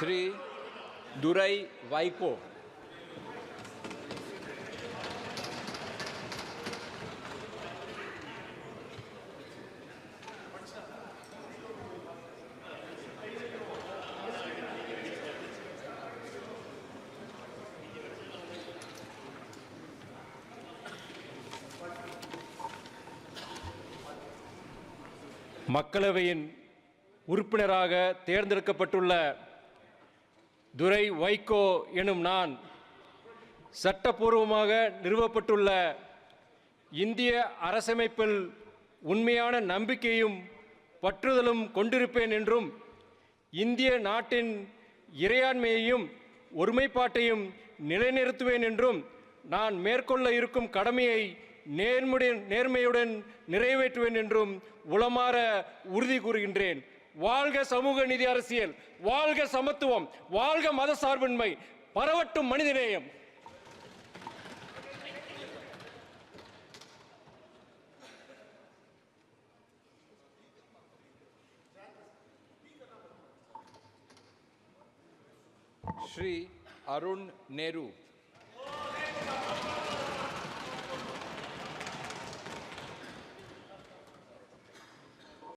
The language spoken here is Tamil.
श्री दुराई वाइको। மக்களவையின் உறுப்பினராக தேர்ந்தெடுக்கப்பட்டுள்ள துரை வைகோ எனும் நான் சட்டப்பூர்வமாக நிறுவப்பட்டுள்ள இந்திய அரசமைப்பில் உண்மையான நம்பிக்கையும் பற்றுதலும் கொண்டிருப்பேன் என்றும் இந்திய நாட்டின் இறையாண்மையையும் ஒருமைப்பாட்டையும் நிலைநிறுத்துவேன் என்றும் நான் மேற்கொள்ள இருக்கும் கடமையை நேர்மையுடன் நிறைவேற்றுவேன் என்றும் உளமாற உறுதி கூறுகின்றேன். வாழ்க சமூக நீதி அரசியல், வாழ்க சமத்துவம், வாழ்க மத சார்பின்மை, பரவட்டும் மனிதநேயம். श्री अरुण नेहरू।